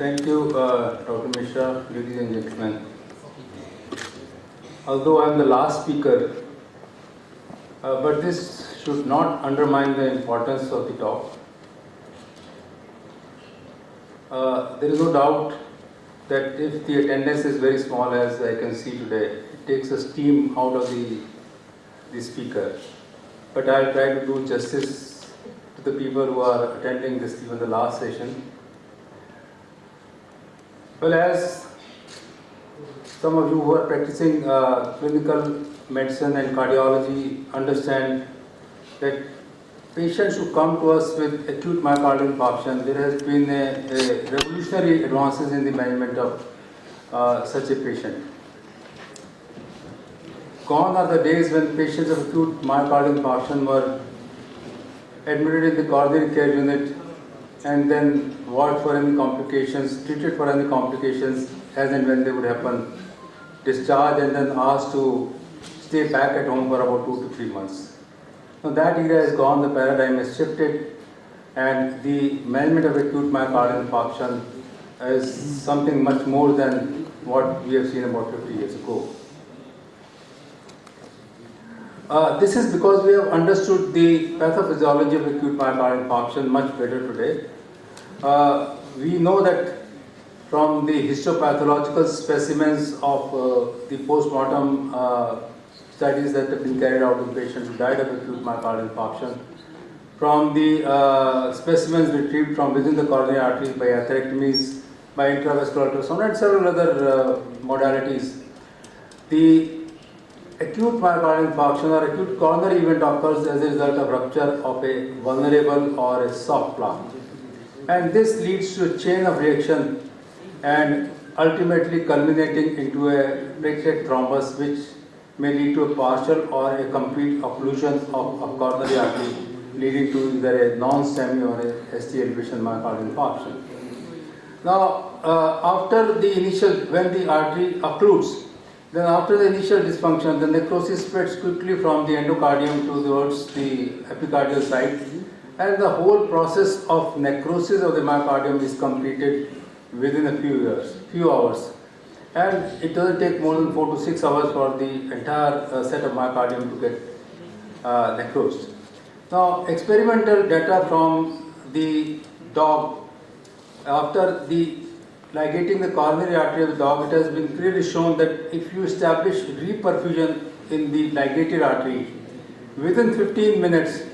Thank you, Dr. Mishra, ladies and gentlemen. Although I am the last speaker, but this should not undermine the importance of the talk. There is no doubt that if the attendance is very small, as I can see today, it takes a steam out of the speaker. But I'll try to do justice to the people who are attending this, even the last session. Well, as some of you who are practicing clinical medicine and cardiology understand that patients who come to us with acute myocardial infarction, there has been a revolutionary advances in the management of such a patient. Gone are the days when patients of acute myocardial infarction were admitted in the coronary care unit and then ward for any complications, treated for any complications as and when they would happen, discharged and then asked to stay back at home for about 2 to 3 months. Now that era is gone, the paradigm has shifted, and the management of acute myocardial infarction is something much more than what we have seen about 50 years ago. This is because we have understood the pathophysiology of acute myocardial infarction much better today. We know that from the histopathological specimens of the post-mortem studies that have been carried out in patients who died of acute myocardial infarction, from the specimens retrieved from within the coronary arteries by atherectomies, by intravascular ultrasound and several other modalities, the acute myocardial infarction or acute coronary event occurs as a result of rupture of a vulnerable or a soft plaque. And this leads to a chain of reaction and ultimately culminating into a platelet thrombus, which may lead to a partial or a complete occlusion of a coronary artery, leading to either a non-STEMI or a ST elevation myocardial infarction. Now, when the artery occludes, then after the initial dysfunction, the necrosis spreads quickly from the endocardium towards the epicardial site, and the whole process of necrosis of the myocardium is completed within a few hours. And it doesn't take more than 4 to 6 hours for the entire set of myocardium to get necrosed. Now, experimental data from the dog, after the ligating the coronary artery of the dog, it has been clearly shown that if you establish reperfusion in the ligated artery, within 15 minutes,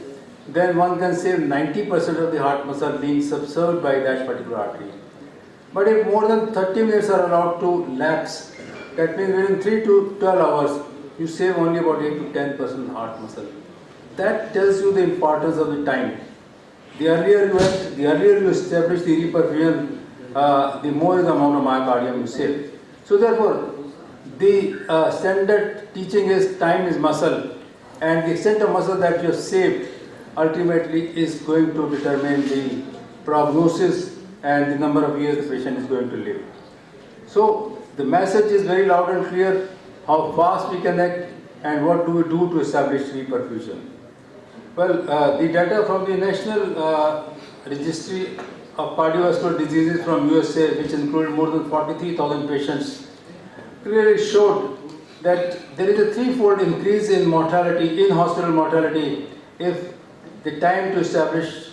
then one can save 90% of the heart muscle being subserved by that particular artery. But if more than 30 minutes are allowed to lapse, that means within 3 to 12 hours, you save only about 8 to 10% heart muscle. That tells you the importance of the time. The earlier you establish the reperfusion, the more the amount of myocardium you save. So therefore, the standard teaching is time is muscle, and the extent of muscle that you have saved ultimately is going to determine the prognosis and the number of years the patient is going to live. So the message is very loud and clear: how fast we can act and what do we do to establish reperfusion. Well, the data from the National Registry of Cardiovascular Diseases from USA, which included more than 43,000 patients, clearly showed that there is a threefold increase in mortality, in hospital mortality, if the time to establish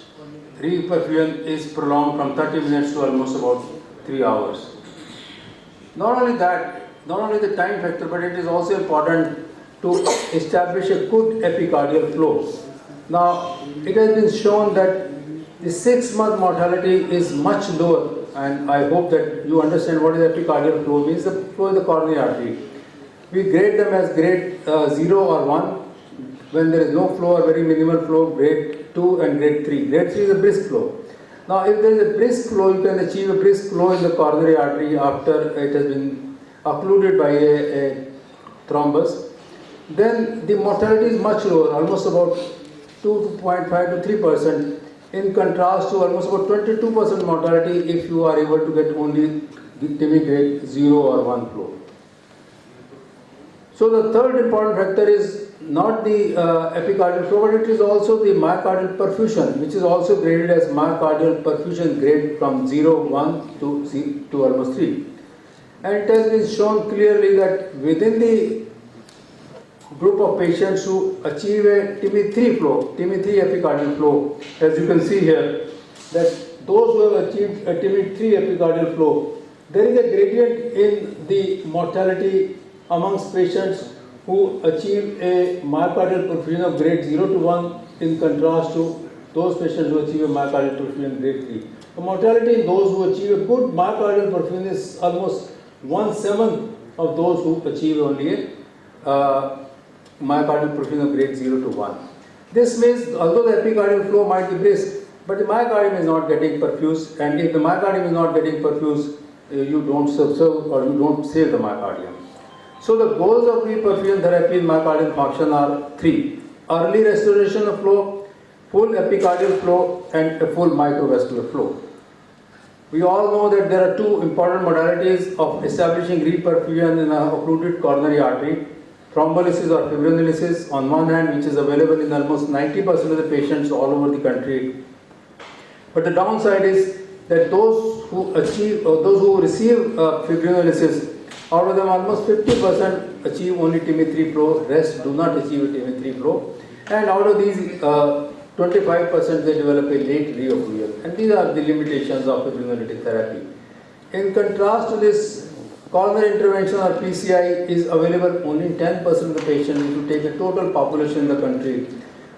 reperfusion is prolonged from 30 minutes to almost about 3 hours. Not only that, not only the time factor, but it is also important to establish a good epicardial flow. Now, it has been shown that the 6-month mortality is much lower, and I hope that you understand what is epicardial flow means. The flow in the coronary artery. We grade them as grade 0 or 1. When there is no flow or very minimal flow, grade 2 and grade 3. Grade 3 is a brisk flow. Now, if there is a brisk flow, you can achieve a brisk flow in the coronary artery after it has been occluded by a thrombus. Then the mortality is much lower, almost about 2.5 to 3%, in contrast to almost about 22% mortality if you are able to get only TIMI grade 0 or 1 flow. So the third important factor is not the epicardial flow, but it is also the myocardial perfusion, which is also graded as myocardial perfusion grade from 0, 1 to almost 3. And it has been shown clearly that within the group of patients who achieve a TIMI-3 flow, TIMI-3 epicardial flow, as you can see here, that those who have achieved a TIMI-3 epicardial flow, there is a gradient in the mortality amongst patients who achieve a myocardial perfusion of grade 0 to 1 in contrast to those patients who achieve a myocardial perfusion grade 3. The mortality in those who achieve a good myocardial perfusion is almost 1/7 of those who achieve only a myocardial perfusion of grade 0 to 1. This means although the epicardial flow might be brisk, but the myocardium is not getting perfused, and if the myocardium is not getting perfused, you don't serve or you don't save the myocardium. So the goals of reperfusion therapy in myocardial infarction are 3. Early restoration of flow, full epicardial flow, and a full microvascular flow. We all know that there are two important modalities of establishing reperfusion in a occluded coronary artery. Thrombolysis or fibrinolysis on one hand, which is available in almost 90% of the patients all over the country. But the downside is that those who achieve or those who receive fibrinolysis, out of them almost 50% achieve only TIMI-3 flow, rest do not achieve a TIMI-3 flow, and out of these 25% they develop a late reocclusion, and these are the limitations of fibrinolytic therapy. In contrast to this, coronary intervention or PCI is available only in 10% of the patients if you take a total population in the country.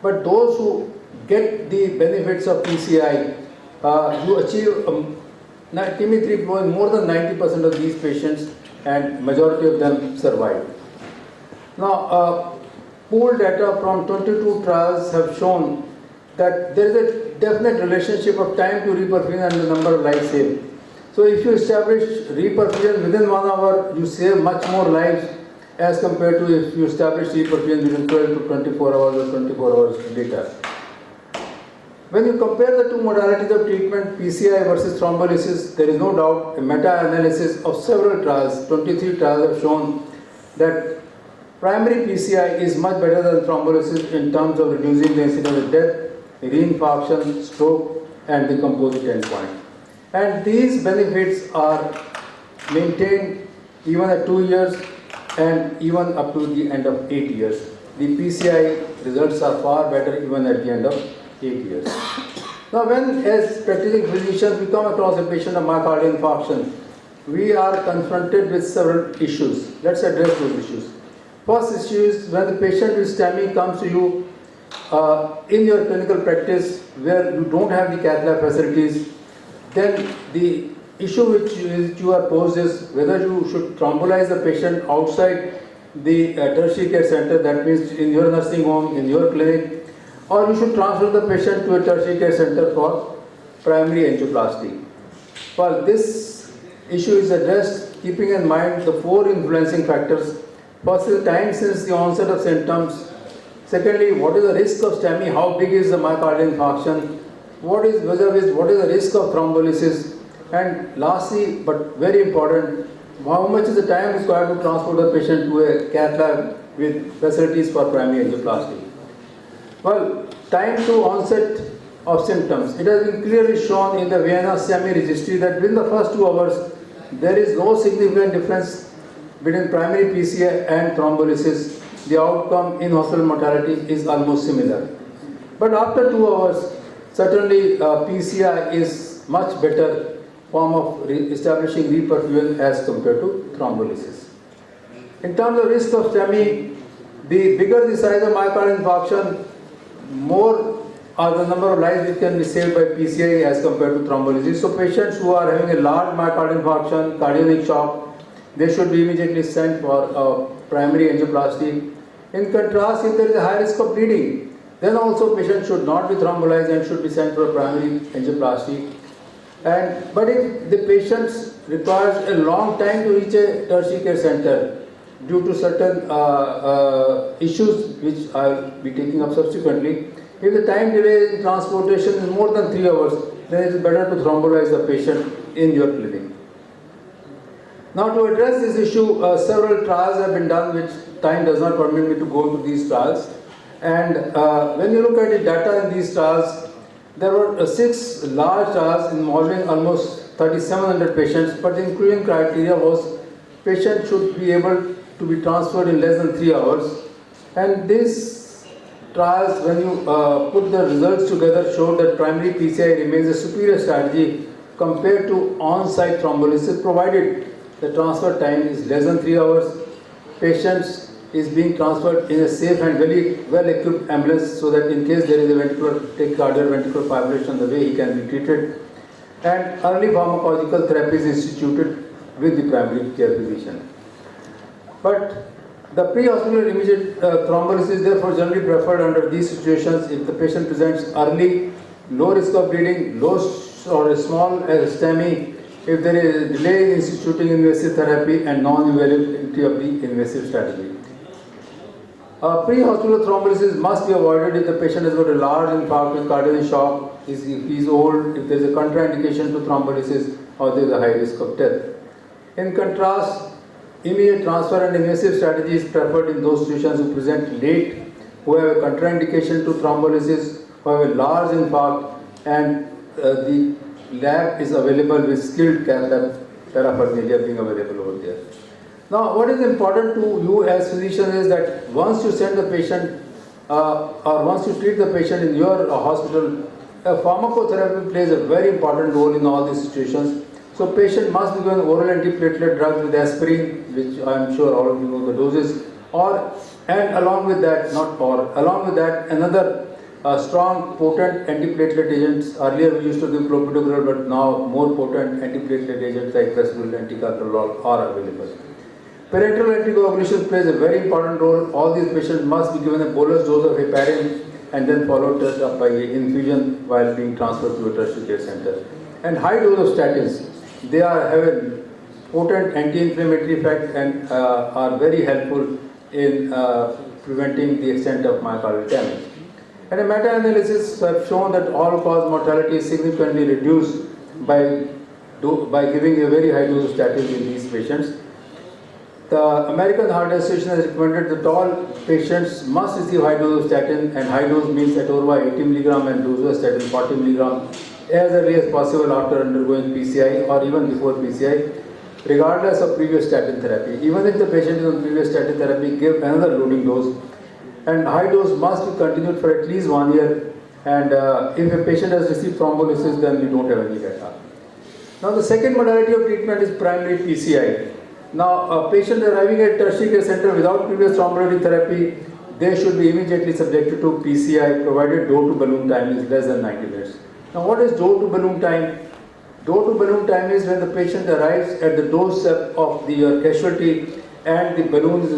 But those who get the benefits of PCI, you achieve TIMI-3 flow in more than 90% of these patients, and majority of them survive. Now, pooled data from 22 trials have shown that there is a definite relationship of time to reperfusion and the number of lives saved. So if you establish reperfusion within 1 hour, you save much more lives as compared to if you establish reperfusion within 12 to 24 hours or 24 hours later. When you compare the two modalities of treatment, PCI versus thrombolysis, there is no doubt a meta-analysis of several trials, 23 trials have shown that primary PCI is much better than thrombolysis in terms of reducing the incidence of death, reinfarction, stroke, and the composite endpoint. And these benefits are maintained even at 2 years and even up to the end of 8 years. The PCI results are far better even at the end of 8 years. Now, when as practicing physicians we come across a patient of myocardial infarction, we are confronted with several issues. Let's address those issues. First issue is when the patient with STEMI comes to you in your clinical practice where you don't have the cath lab facilities, then the issue which you are posed is whether you should thrombolize the patient outside the tertiary care center, that means in your nursing home, in your clinic, or you should transfer the patient to a tertiary care center for primary angioplasty. Well, this issue is addressed keeping in mind the 4 influencing factors. First is time since the onset of symptoms. Secondly, what is the risk of STEMI? How big is the myocardial infarction? What is the risk of thrombolysis? And lastly, but very important, how much is the time required to transport the patient to a cath lab with facilities for primary angioplasty? Well, time to onset of symptoms. It has been clearly shown in the Vienna STEMI registry that within the first 2 hours, there is no significant difference between primary PCI and thrombolysis. The outcome in hospital mortality is almost similar. But after 2 hours, certainly PCI is much better form of establishing reperfusion as compared to thrombolysis. In terms of risk of STEMI, the bigger the size of myocardial infarction, more are the number of lives which can be saved by PCI as compared to thrombolysis. So patients who are having a large myocardial infarction, cardiac shock, they should be immediately sent for primary angioplasty. In contrast, if there is a high risk of bleeding, then also patients should not be thrombolized and should be sent for primary angioplasty. But if the patient requires a long time to reach a tertiary care center due to certain issues which I will be taking up subsequently, if the time delay in transportation is more than 3 hours, then it is better to thrombolize the patient in your clinic. Now to address this issue, several trials have been done, which time does not permit me to go into these trials. And when you look at the data in these trials, there were 6 large trials involving almost 3,700 patients, but the inclusion criteria was patient should be able to be transferred in less than 3 hours. And these trials, when you put the results together, showed that primary PCI remains a superior strategy compared to on-site thrombolysis, provided the transfer time is less than 3 hours. Patients is being transferred in a safe and very well-equipped ambulance, so that in case there is a ventricular tachycardia, ventricular fibrillation, the way he can be treated. And early pharmacological therapy is instituted with the primary care physician. But the pre-hospital immediate thrombolysis is therefore generally preferred under these situations if the patient presents early, low risk of bleeding, low or a small STEMI, if there is a delay in instituting invasive therapy and non-availability of the invasive strategy. Pre-hospital thrombolysis must be avoided if the patient has got a large infarct with cardiac shock, if he is old, if there is a contraindication to thrombolysis, or there is a high risk of death. In contrast, immediate transfer and invasive strategy is preferred in those patients who present late, who have a contraindication to thrombolysis, who have a large infarct, and the lab is available with skilled cath lab paraphernalia being available over there. Now, what is important to you as physician is that once you send the patient or once you treat the patient in your hospital, pharmacotherapy plays a very important role in all these situations. So patient must be given oral antiplatelet drugs with aspirin, which I am sure all of you know the doses, and along with that, along with that another strong potent antiplatelet agents. Earlier we used to give clopidogrel, but now more potent antiplatelet agents like Crestoril and ticagrelor are available. Parenteral anticoagulation plays a very important role. All these patients must be given a bolus dose of heparin and then followed up by infusion while being transferred to a tertiary care center. And high dose of statins, they have a potent anti-inflammatory effect and are very helpful in preventing the extent of myocardial damage. And a meta-analysis have shown that all-cause mortality is significantly reduced by giving a very high dose of statins in these patients. The American Heart Association has recommended that all patients must receive high dose of statin, and high dose means atorva 80 mg and rosuvastatin 40 mg as early as possible after undergoing PCI or even before PCI, regardless of previous statin therapy. Even if the patient is on previous statin therapy, give another loading dose. And high dose must be continued for at least 1 year. And if a patient has received thrombolysis, then we don't have any data. Now the second modality of treatment is primary PCI. Now a patient arriving at tertiary care center without previous thrombolytic therapy, they should be immediately subjected to PCI provided door to balloon time is less than 90 minutes. Now what is door to balloon time? Door to balloon time is when the patient arrives at the doorstep of the casualty and the balloon is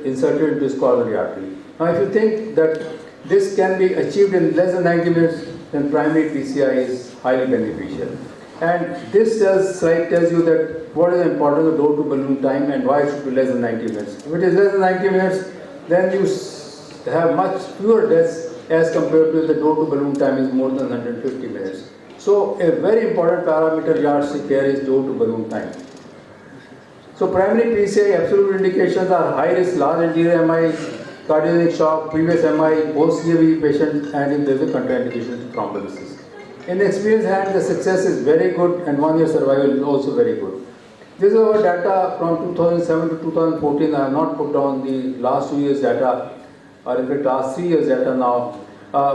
inserted into his coronary artery. Now if you think that this can be achieved in less than 90 minutes, then primary PCI is highly beneficial. And this slide tells you that what is the importance of door to balloon time and why it should be less than 90 minutes. If it is less than 90 minutes, then you have much fewer deaths as compared to the door to balloon time is more than 150 minutes. So a very important parameter yardstick here is door to balloon time. So primary PCI absolute indications are high risk, large anterior MI, cardiogenic shock, previous MI, post-CAV patient, and if there is a contraindication to thrombolysis. In experience hand, the success is very good and 1 year survival is also very good. This is our data from 2007 to 2014. I have not put down the last 2 years data, or in fact last 3 years data now.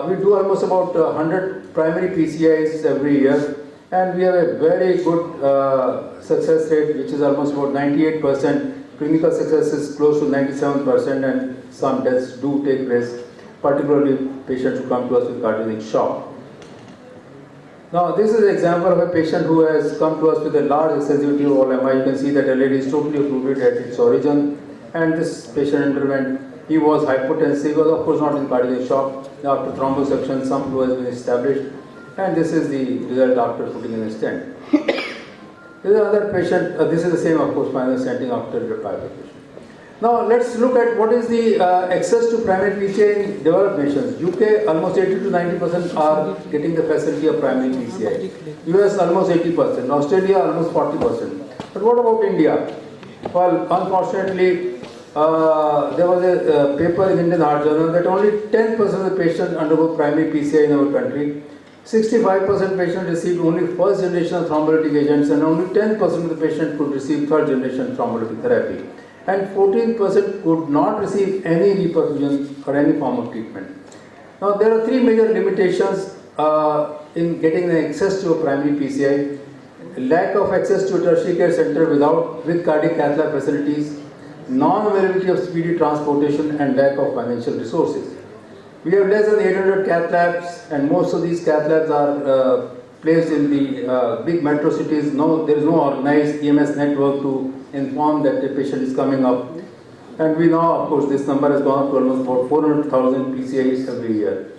We do almost about 100 primary PCIs every year, and we have a very good success rate, which is almost about 98%. Clinical success is close to 97%, and some deaths do take place, particularly patients who come to us with cardiogenic shock. Now, this is an example of a patient who has come to us with a large sensitivity of all MI. You can see that a lady is totally occluded at its origin, and this patient underwent. He was hypotensive, was of course not in cardiac shock. After thrombosuction, some flow has been established, and this is the result after putting in a stent. This is another patient. This is the same, of course, final stenting after the bifurcation. Now let's look at what is the access to primary PCI in developed nations. UK, almost 80 to 90% are getting the facility of primary PCI. US, almost 80%. Australia, almost 40%. But what about India? Well, unfortunately, there was a paper in Indian Heart Journal that only 10% of the patients undergo primary PCI in our country. 65% patients received only first generation thrombolytic agents, and only 10% of the patients could receive third generation thrombolytic therapy. And 14% could not receive any reperfusion or any form of treatment. Now, there are three major limitations in getting the access to a primary PCI. Lack of access to a tertiary care center with cardiac cath lab facilities, non-availability of speedy transportation, and lack of financial resources. We have less than 800 cath labs, and most of these cath labs are placed in the big metro cities. No, there is no organized EMS network to inform that the patient is coming up. And we know, of course, this number has gone up to almost about 400,000 PCIs every year.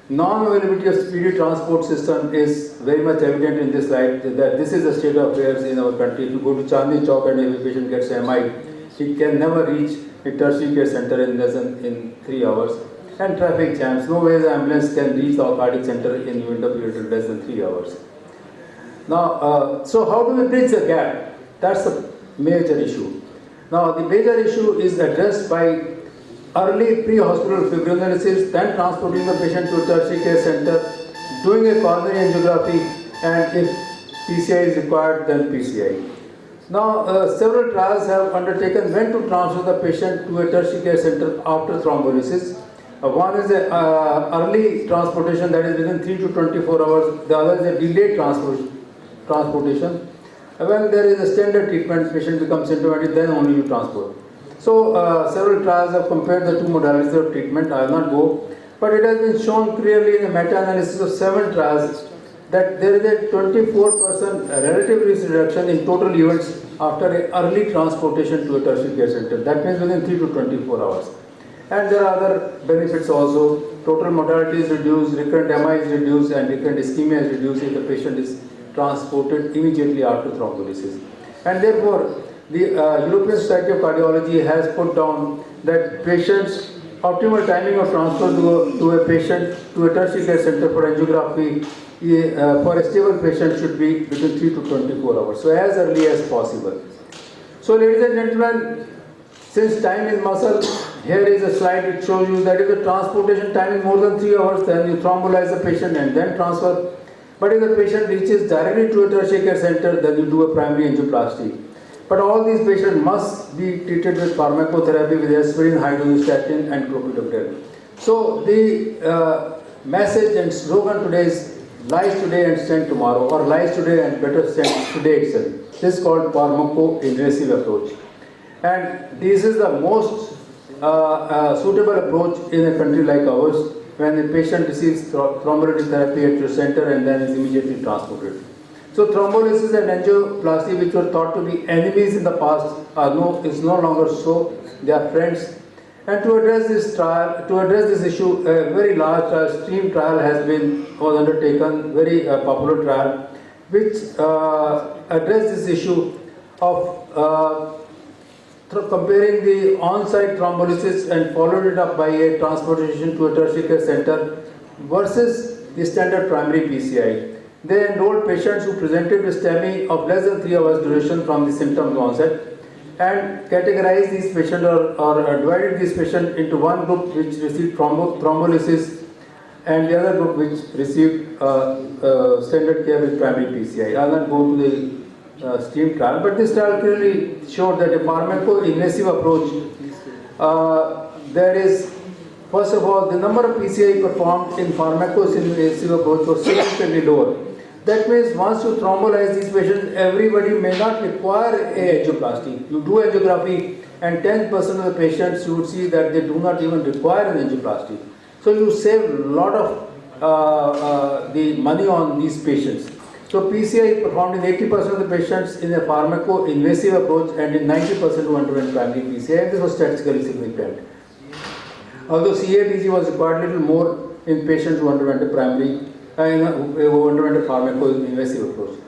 Non-availability of speedy transport system is very much evident in this slide, that this is the state of affairs in our country. If you go to Chandni Chowk and if a patient gets MI, he can never reach a tertiary care center in less than 3 hours. And traffic jams, no way the ambulance can reach the cardiac center in window period in less than 3 hours. Now, so how do we bridge the gap? That's the major issue. Now, the major issue is addressed by early pre-hospital fibrinolysis, then transporting the patient to a tertiary care center, doing a coronary angiography, and if PCI is required, then PCI. Now, several trials have undertaken when to transfer the patient to a tertiary care center after thrombolysis. One is a early transportation, that is within 3 to 24 hours. The other is a delayed transportation. When there is a standard treatment, patient becomes symptomatic, then only you transport. So, several trials have compared the two modalities of treatment. I will not go, but it has been shown clearly in a meta-analysis of 7 trials that there is a 24% relative risk reduction in total events after an early transportation to a tertiary care center. That means within 3 to 24 hours. And there are other benefits also. Total mortality is reduced, recurrent MI is reduced, and recurrent ischemia is reduced if the patient is transported immediately after thrombolysis. And therefore, the European Society of Cardiology has put down that patients' optimal timing of transfer to a patient to a tertiary care center for angiography for a stable patient should be between 3 to 24 hours. So as early as possible. So ladies and gentlemen, since time is muscle, here is a slide which shows you that if the transportation time is more than 3 hours, then you thrombolize the patient and then transfer. But if the patient reaches directly to a tertiary care center, then you do a primary angioplasty. But all these patients must be treated with pharmacotherapy with aspirin, hydroxystatin, and clopidogrel. So the message and slogan today is lies today and stand tomorrow, or lies today and better stand today itself. This is called pharmaco-invasive approach. And this is the most suitable approach in a country like ours, when the patient receives thrombolytic therapy at your center and then is immediately transported. So thrombolysis and angioplasty, which were thought to be enemies in the past, is no longer so. They are friends. And to address this issue, a very large trial, STREAM trial was undertaken, very popular trial, which addressed this issue of comparing the on-site thrombolysis and followed it up by a transportation to a tertiary care center versus the standard primary PCI. They enrolled patients who presented with STEMI of less than 3 hours duration from the symptoms onset, and categorized these patients or divided these patients into one group which received thrombolysis and the other group which received standard care with primary PCI. I will not go to the STREAM trial, but this trial clearly showed that a pharmaco-invasive approach, there is, first of all, the number of PCI performed in pharmaco-invasive approach was significantly lower. That means once you thrombolize these patients, everybody may not require a angioplasty. You do angiography, and 10% of the patients you would see that they do not even require an angioplasty. So you save a lot of the money on these patients. So PCI performed in 80% of the patients in a pharmaco-invasive approach and in 90% who underwent primary PCI. This was statistically significant. Although CABG was required a little more in patients who underwent a primary, who underwent a pharmaco-invasive approach.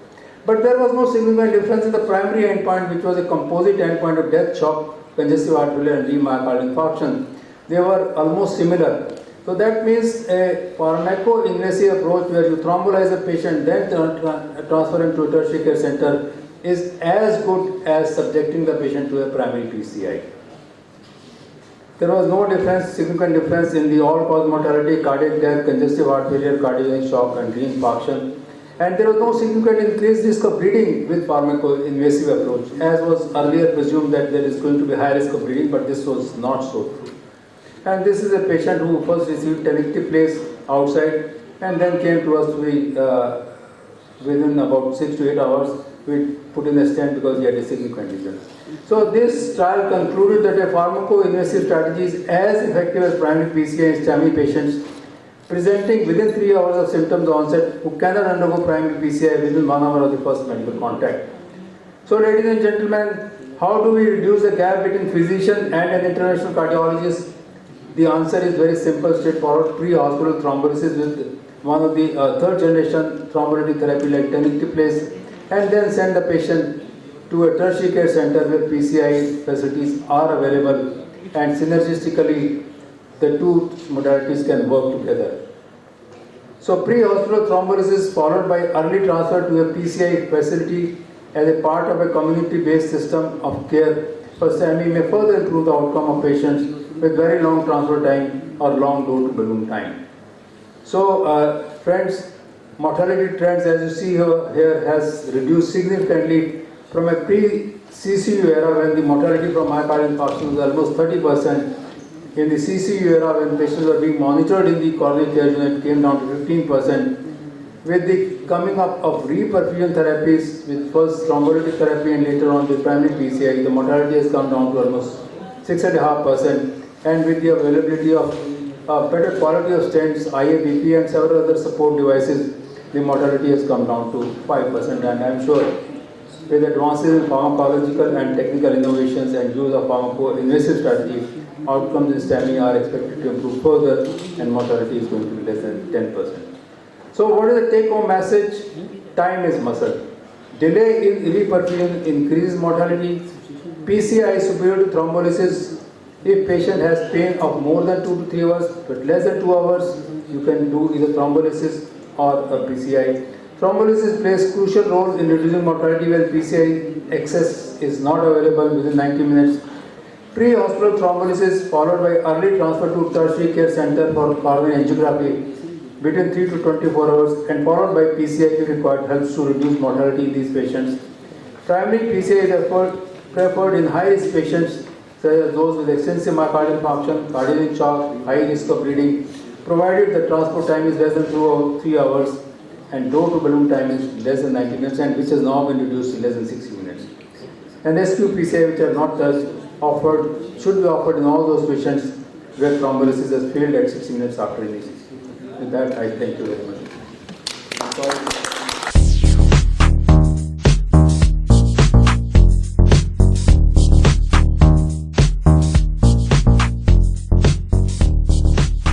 But there was no significant difference in the primary endpoint, which was a composite endpoint of death, shock, congestive heart failure, and myocardial infarction. They were almost similar. So that means a pharmaco-invasive approach where you thrombolize the patient, then transfer him to a tertiary care center, is as good as subjecting the patient to a primary PCI. There was no difference, significant difference in the all-cause mortality, cardiac death, congestive heart failure, cardiogenic shock, and reinfarction. And there was no significant increased risk of bleeding with pharmaco-invasive approach, as was earlier presumed that there is going to be high risk of bleeding, but this was not so true. And this is a patient who first received tenecteplase outside and then came to us within about 6 to 8 hours. We put in a stent because he had a significant lesion. So this trial concluded that a pharmaco-invasive strategy is as effective as primary PCI in STEMI patients presenting within 3 hours of symptoms onset who cannot undergo primary PCI within 1 hour of the first medical contact. So ladies and gentlemen, how do we reduce the gap between physician and an interventional cardiologist? The answer is very simple, straightforward: pre-hospital thrombolysis with one of the third generation thrombolytic therapy like tenecteplase, and then send the patient to a tertiary care center where PCI facilities are available, and synergistically the two modalities can work together. So pre-hospital thrombolysis followed by early transfer to a PCI facility as a part of a community-based system of care for STEMI may further improve the outcome of patients with very long transfer time or long door-to-balloon time. So friends, mortality trends, as you see here has reduced significantly from a pre-CCU era when the mortality from myocardial infarction was almost 30%. In the CCU era, when patients were being monitored in the coronary care unit, came down to 15%. With the coming up of reperfusion therapies, with first thrombolytic therapy and later on the primary PCI, the mortality has come down to almost 6.5%. And with the availability of better quality of stents, IABP and several other support devices, the mortality has come down to 5%. And I am sure with advances in pharmacological and technical innovations and use of pharmaco-invasive strategies, outcomes in STEMI are expected to improve further and mortality is going to be less than 10%. So what is the take-home message? Time is muscle. Delay in reperfusion increases mortality. PCI is superior to thrombolysis. If patient has pain of more than 2 to 3 hours but less than 2 hours, you can do either thrombolysis or a PCI. Thrombolysis plays crucial role in reducing mortality when PCI excess is not available within 90 minutes. Pre-hospital thrombolysis followed by early transfer to tertiary care center for coronary angiography between 3 to 24 hours and followed by PCI if required helps to reduce mortality in these patients. Primary PCI is preferred in high-risk patients such as those with extensive myocardial infarction, cardiogenic shock, high risk of bleeding, provided the transport time is less than 3 hours and door-to-balloon time is less than 90 minutes, and which has now been reduced to less than 60 minutes. And SQ PCI, which are not offered, should be offered in all those patients where thrombolysis has failed at 60 minutes after initiation. With that, I thank you very much.